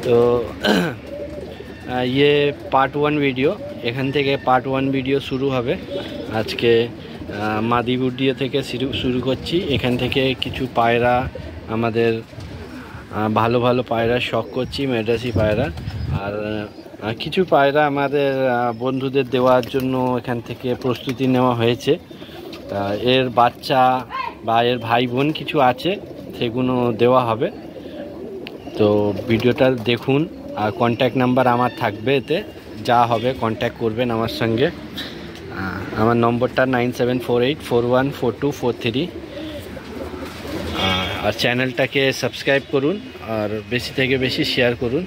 তো ये part 1 video, এখান থেকে পার্ট 1 ভিডিও শুরু হবে। আজকে মাদিবুডিয়া থেকে শুরু করছি। এখান থেকে কিছু পায়রা আমাদের ভালো ভালো পায়রা শখ করছি, ম্যাড্রাসি পায়রা। আর কিছু পায়রা আমাদের বন্ধুদের দেওয়ার জন্য এখান থেকে প্রস্তুতি নেওয়া হয়েছে। এর বাচ্চা বা এর ভাই বোন কিছু আছে, সেগুলো দেওয়া হবে। তো ভিডিওটা দেখুন, আর কন্ট্যাক্ট নাম্বার আমার থাকবে, এতে যা হবে কন্ট্যাক্ট করবেন আমার সঙ্গে। আমার নম্বরটা 9748414243। আর চ্যানেলটাকে সাবস্ক্রাইব করুন, আর বেশি থেকে বেশি শেয়ার করুন।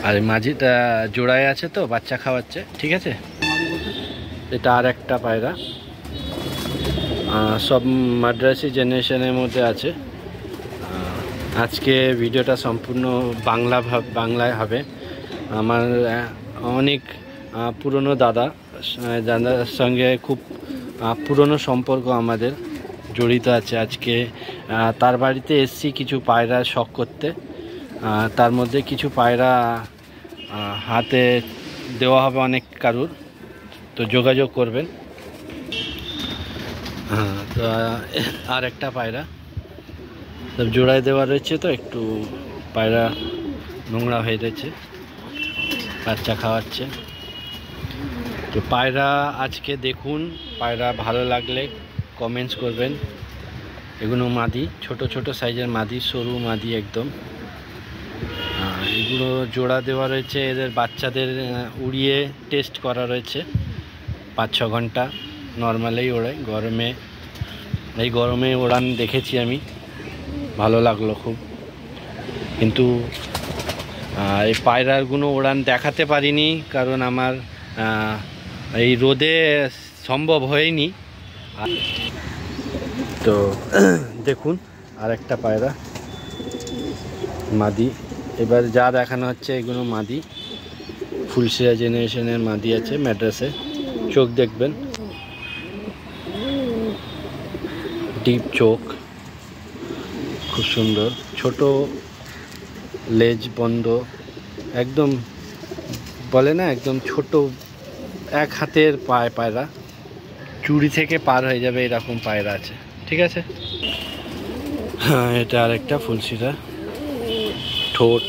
আর মাঝিটা জোড়ায় আছে, তো বাচ্চা খাওয়াচ্ছে, ঠিক আছে। এটা আর একটা পায়রা, সব মাদ্রাসি জেনারেশনের মধ্যে আছে। আজকে ভিডিওটা সম্পূর্ণ বাংলায় হবে। আমার অনেক পুরনো দাদার সঙ্গে খুব পুরনো সম্পর্ক আমাদের জড়িত আছে। আজকে তার বাড়িতে এসছি কিছু পায়রা শখ করতে। তার মধ্যে কিছু পায়রা হাতে দেওয়া হবে অনেক কারুর, তো যোগাযোগ করবেন। তো আর একটা পায়রা সব জোড়ায় দেওয়া রয়েছে, তো একটু পায়রা নোংরা হয়ে রয়েছে, বাচ্চা খাওয়াচ্ছে। তো পায়রা আজকে দেখুন, পায়রা ভালো লাগলে কমেন্টস করবেন। এগুলো মাদি, ছোট ছোট সাইজের মাদি, সরু মাদি একদম। এগুলো জোড়া দেওয়া রয়েছে। এদের বাচ্চাদের উড়িয়ে টেস্ট করা রয়েছে। 5-6 ঘন্টা নর্মালেই ওড়ায়। এই গরমে ওড়ান দেখেছি আমি, ভালো লাগলো খুব। কিন্তু এই পায়রাগুলো ওড়ান দেখাতে পারিনি, কারণ আমার এই রোদে সম্ভব হয়নি। তো দেখুন আর একটা পায়রা মাদি। এবার যা দেখানো হচ্ছে এগুলো মাদি, ফুলশিরা জেনারেশনের মাদি আছে ম্যাড্রাসে। চোখ দেখবেন, ডিপ চোখ, খুব সুন্দর। ছোট লেজ বন্ধ, একদম বলে না, একদম ছোট, এক হাতের পায়রা, চুড়ি থেকে পার হয়ে যাবে এরকম পায়রা আছে, ঠিক আছে। হ্যাঁ, এটা আরেকটা ফুলশিরা। ঠোঁট,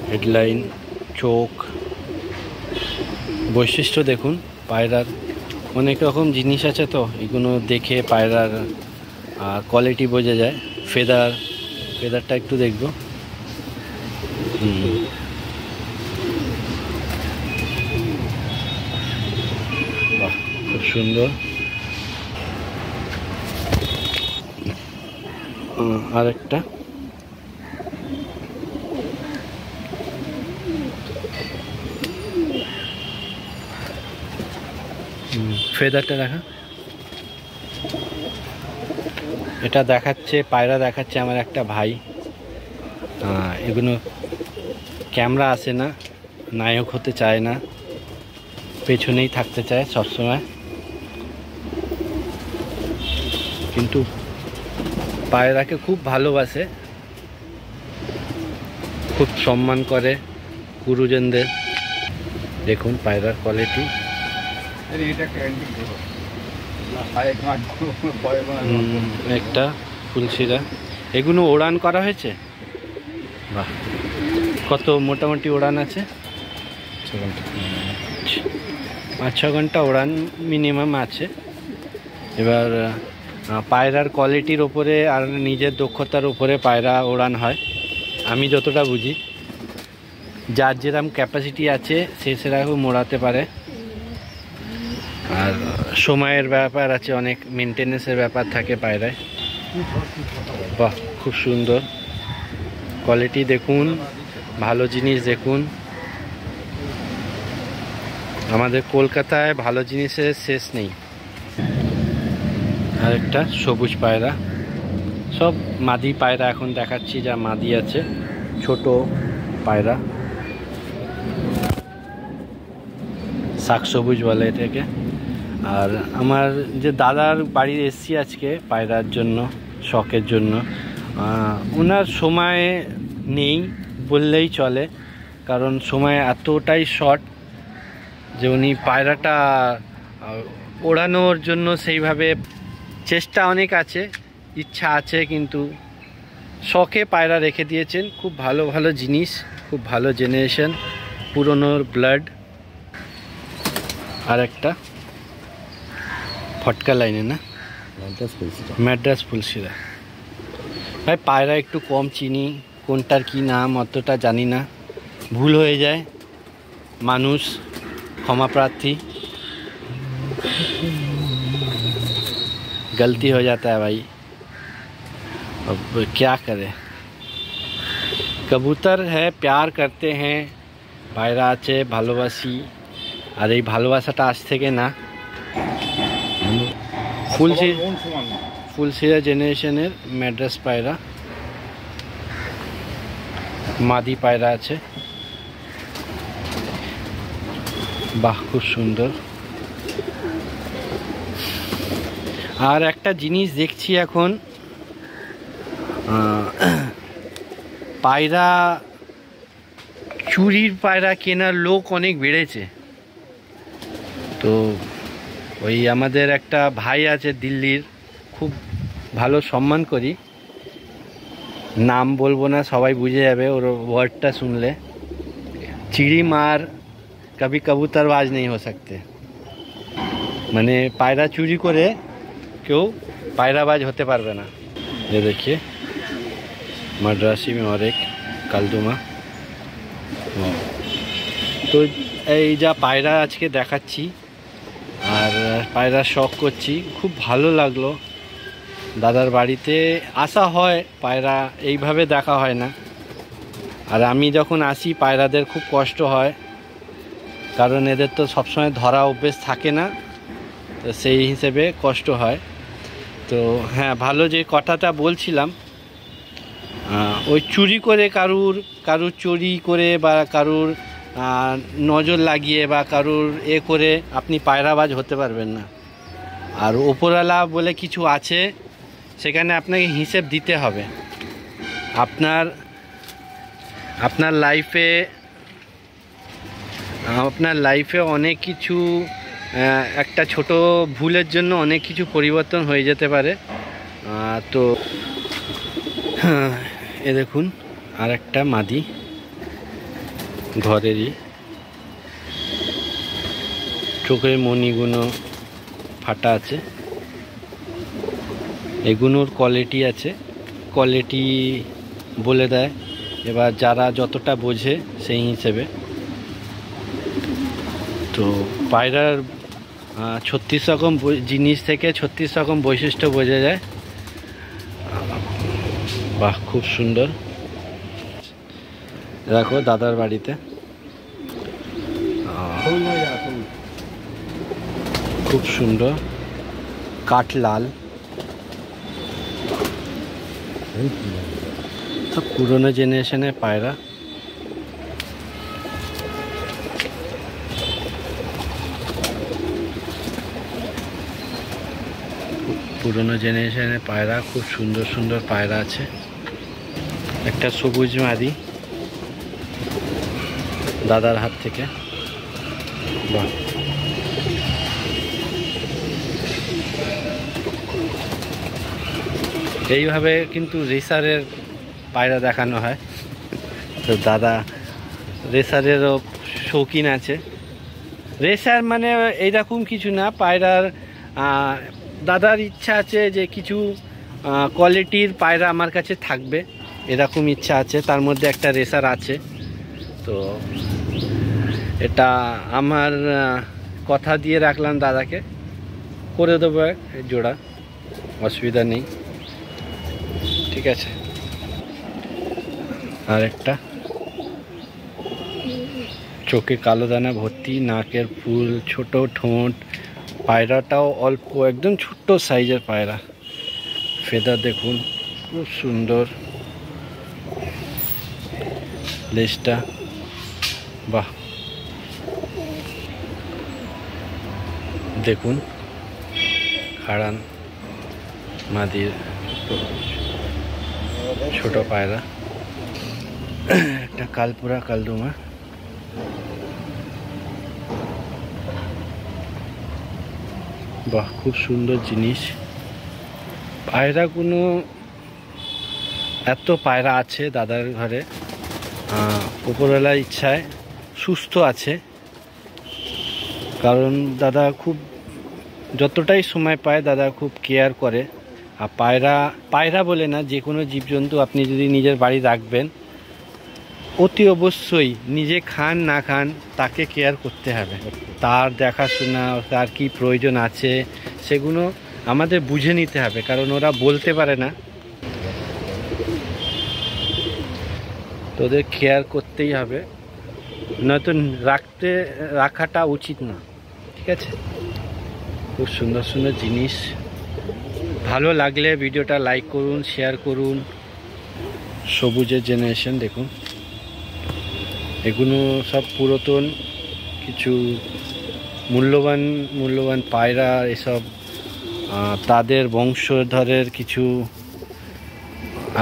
হেডলাইন, চোখ, বৈশিষ্ট্য দেখুন। পায়রার অনেক রকম জিনিস আছে, তো এগুলো দেখে পায়রার কোয়ালিটি বোঝা যায়। ফেদারটা একটু দেখব। বাহ, খুব সুন্দর। আরেকটা ফেদারটা দেখা। এটা দেখাচ্ছে, পায়রা দেখাচ্ছে আমার একটা ভাই। এগুলো ক্যামেরা আসে না, নায়ক হতে চায় না, পেছনেই থাকতে চায় সবসময়, কিন্তু পায়রাকে খুব ভালোবাসে, খুব সম্মান করে গুরুজনদের। দেখুন পায়রার কোয়ালিটি। একটা ফুলশিরা। এগুলো ওড়ান করা হয়েছে। বাহ, কত মোটামুটি ওড়ান আছে? 5-6 ঘন্টা ওড়ান মিনিমাম আছে। এবার পায়রার কোয়ালিটির ওপরে আর নিজের দক্ষতার উপরে পায়রা ওড়ান হয়, আমি যতটা বুঝি। যার যেরকম ক্যাপাসিটি আছে সে সেরকম ওড়াতে পারে। আর সময়ের ব্যাপার আছে, অনেক মেনটেনেন্সের ব্যাপার থাকে পায়রায়। বাহ, খুব সুন্দর কোয়ালিটি দেখুন, ভালো জিনিস দেখুন। আমাদের কলকাতায় ভালো জিনিসের শেষ নেই। আরেকটা সবুজ পায়রা, সব মাদি পায়রা এখন দেখাচ্ছি, যা মাদি আছে, ছোট পায়রা, শাক সবুজ বলে এটাকে। আর আমার যে দাদার বাড়ি এসছি আজকে পায়রার জন্য, শখের জন্য। ওনার সময় নেই বললেই চলে, কারণ সময় এতটাই শর্ট যে উনি পায়রাটা ওড়ানোর জন্য সেইভাবে চেষ্টা অনেক আছে, ইচ্ছা আছে, কিন্তু শখে পায়রা রেখে দিয়েছেন। খুব ভালো ভালো জিনিস, খুব ভালো জেনারেশন, পুরনোর ব্লাড। আর একটা ফটকা লাইনে না, ম্যাড্রাস ফুলশিরা। ভাই পায়রা একটু কম চিনি, কোনটার কি নাম অতটা জানি না, ভুল হয়ে যায়, মানুষ, ক্ষমা প্রার্থী, गलती हो जाता है भाई, अब क्या करें। कबूतर है, प्यार करते हैं, পায়রা আছে, ভালোবাসি। আর এই ভালোবাসাটা আজ থেকে না, ফুলশিরা জেনারেশনের ম্যাড্রাস পায়রা, মাদি পায়রা আছে। বাহ, খুব সুন্দর। আর একটা জিনিস দেখছি এখন, পায়রা, চুরির পায়রা কেনার লোক অনেক বেড়েছে। তো ওই আমাদের একটা ভাই আছে দিল্লির, খুব ভালো সম্মান করি, নাম বলবো না, সবাই বুঝে যাবে ওর ওয়ার্ডটা শুনলে। চিড়ি মার কবি কবুতরবাজ নেই হো সকতে, মানে পায়রা চুরি করে কেউ পায়রাবাজ হতে পারবে না। ये देखिए मद्रासी में और एक কালদুমা। তো এই যা পায়রা আজকে দেখাচ্ছি আর পায়রা শখ করছি, খুব ভালো লাগলো। দাদার বাড়িতে আসা হয়, পায়রা এইভাবে দেখা হয় না। আর আমি যখন আসি পায়রাদের খুব কষ্ট হয়, কারণ এদের তো সবসময় ধরা অভ্যেস থাকে না, তো সেই হিসেবে কষ্ট হয়। তো হ্যাঁ, ভালো যে কথাটা বলছিলাম, ওই চুরি করে কারুর চুরি করে বা কারুর নজর লাগিয়ে বা কারুর করে আপনি পায়রাবাজ হতে পারবেন না। আর ওপরওয়ালা বলে কিছু আছে, সেখানে আপনাকে হিসেব দিতে হবে। আপনার লাইফে অনেক কিছু, একটা ছোট ভুলের জন্য অনেক কিছু পরিবর্তন হয়ে যেতে পারে। তো এ দেখুন আর একটা মাদি, ঘরেরই, চোখের মণিগুলো ফাটা আছে। এগুলোর কোয়ালিটি আছে, কোয়ালিটি বলে দেয়, এবার যারা যতটা বোঝে সেই হিসেবে। তো পায়রার 36 রকম জিনিস থেকে 36 রকম বৈশিষ্ট্য বোঝা যায়। বাহ, খুব সুন্দর। দেখো দাদার বাড়িতে খুব সুন্দর কাঠলাল, সব পুরনো জেনারেশনের পায়রা। পুরনো জেনারেশনের পায়রা, খুব সুন্দর সুন্দর পায়রা আছে। একটা সবুজ মাদি দাদার হাত থেকে, বাহ। এইভাবে কিন্তু রেসারের পায়রা দেখানো হয়। তো দাদা রেসারেরও শৌখিন আছে। রেসার মানে এইরকম কিছু না, পায়রার দাদার ইচ্ছা আছে যে কিছু কোয়ালিটির পায়রা আমার কাছে থাকবে, এরকম ইচ্ছা আছে। তার মধ্যে একটা রেসার আছে। তো এটা আমার কথা দিয়ে রাখলাম দাদাকে, করে দেবো এক জোড়া, অসুবিধা নেই, ঠিক আছে। আর একটা চোখে কালো দানা ভর্তি, নাকের ফুল, ছোট ঠোঁট, পায়রাটাও অল্প, একদম ছোট্ট সাইজের পায়রা। ফেদার দেখুন খুব সুন্দর, লেজটা বাহ। দেখুন খাড়ান মাদির ছোট পায়রা। একটা কালপুরা কালদমা, বাহ খুব সুন্দর জিনিস। পায়রাগুলো এত পায়রা আছে দাদার ঘরে, উপরওয়ালার ইচ্ছায় সুস্থ আছে। কারণ দাদা খুব যতটাই সময় পায় দাদা খুব কেয়ার করে। আর পায়রা বলে না, যে কোনো জীবজন্তু আপনি যদি নিজের বাড়ি রাখবেন, অতি অবশ্যই নিজে খান না খান তাকে কেয়ার করতে হবে। তার দেখাশোনা, তার কি প্রয়োজন আছে সেগুলো আমাদের বুঝে নিতে হবে, কারণ ওরা বলতে পারে না। তোদের কেয়ার করতেই হবে, নয়তো রাখাটা উচিত না। ঠিক আছে, খুব সুন্দর সুন্দর জিনিস। ভালো লাগলে ভিডিওটা লাইক করুন, শেয়ার করুন। সবুজের জেনারেশন দেখুন, এগুলো সব পুরাতন কিছু মূল্যবান পায়রা, এসব তাদের বংশধরের কিছু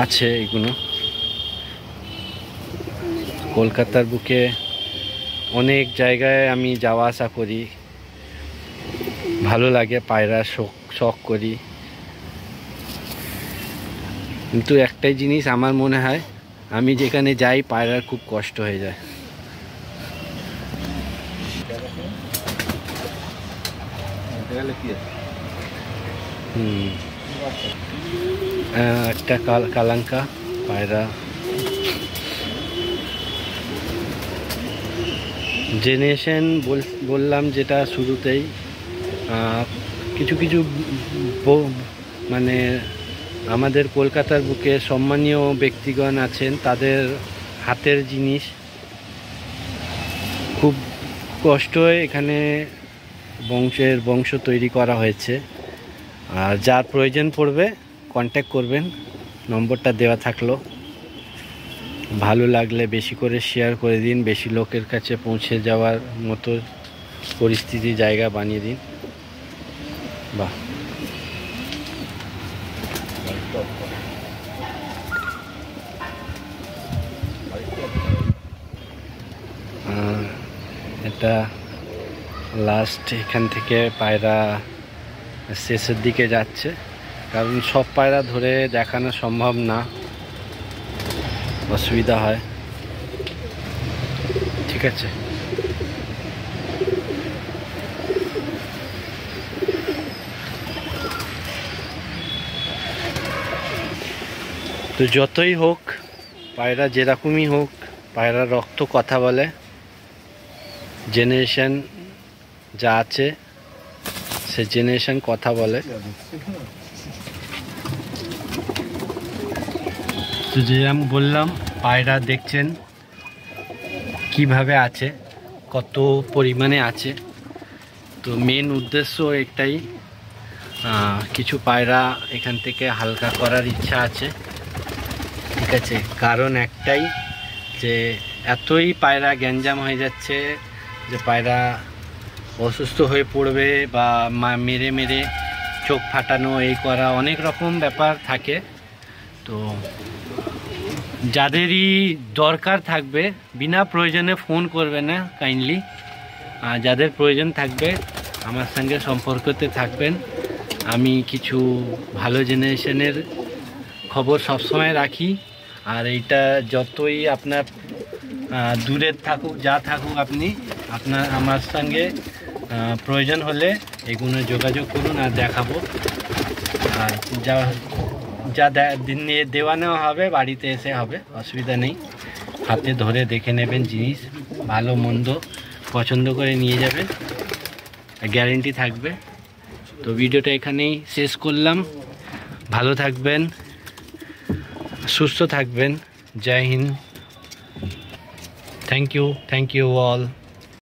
আছে। এগুলো কলকাতার বুকে অনেক জায়গায় আমি যাওয়া আসা করি, ভালো লাগে, পায়রা শখ করি। কিন্তু একটাই জিনিস আমার মনে হয়, আমি যেখানে যাই পায়রার খুব কষ্ট হয়ে যায়। একটা কালাঙ্কা পায়রা। জেনারেশন বললাম যেটা শুরুতেই, কিছু মানে আমাদের কলকাতার বুকে সম্মানীয় ব্যক্তিগণ আছেন, তাদের হাতের জিনিস খুব কষ্টই এখানে বংশ তৈরি করা হয়েছে। আর যার প্রয়োজন পড়বে কন্ট্যাক্ট করবেন, নম্বরটা দেওয়া থাকলো। ভালো লাগলে বেশি করে শেয়ার করে দিন, বেশি লোকের কাছে পৌঁছে যাওয়ার মতো পরিস্থিতি জায়গা বানিয়ে দিন। বাহ, এটা লাস্ট, এখান থেকে পায়রা শেষের দিকে যাচ্ছে, কারণ সব পায়রা ধরে দেখানো সম্ভব না, অসুবিধা হয়। ঠিক আছে, তো যতই হোক পায়রা, যেরকমই হোক, পায়রার রক্ত কথা বলে। জেনারেশন যা আছে সে জেনারেশন কথা বলে। তো যে আমি বললাম, পায়রা দেখছেন কিভাবে আছে, কত পরিমাণে আছে। তো মেন উদ্দেশ্য একটাই, কিছু পায়রা এখান থেকে হালকা করার ইচ্ছা আছে। ঠিক আছে, কারণ একটাই যে এতই পায়রা গ্যাঞ্জাম হয়ে যাচ্ছে যে পায়রা অসুস্থ হয়ে পড়বে, বা মেরে চোখ ফাটানো, এই করা, অনেক রকম ব্যাপার থাকে। তো যাদেরই দরকার থাকবে বিনা প্রয়োজনে ফোন করবে না কাইন্ডলি। যাদের প্রয়োজন থাকবে আমার সঙ্গে সম্পর্কতে থাকবেন। আমি কিছু ভালো জেনারেশনের খবর সবসময় রাখি। আর এইটা যতই আপনার দূরে থাকুক, যা থাকুক, আমার সঙ্গে প্রয়োজন হলে এগুলো যোগাযোগ করুন আর দেখাবো। আর যা দেওয়া নেওয়া হবে বাড়িতে এসে হবে, অসুবিধা নেই। হাতে ধরে দেখে নেবেন জিনিস, ভালো মন্দ পছন্দ করে নিয়ে যাবেন, গ্যারেন্টি থাকবে। তো ভিডিওটা এখানেই শেষ করলাম। ভালো থাকবেন, সুস্থ থাকবেন। জয় হিন্দ। Thank you all.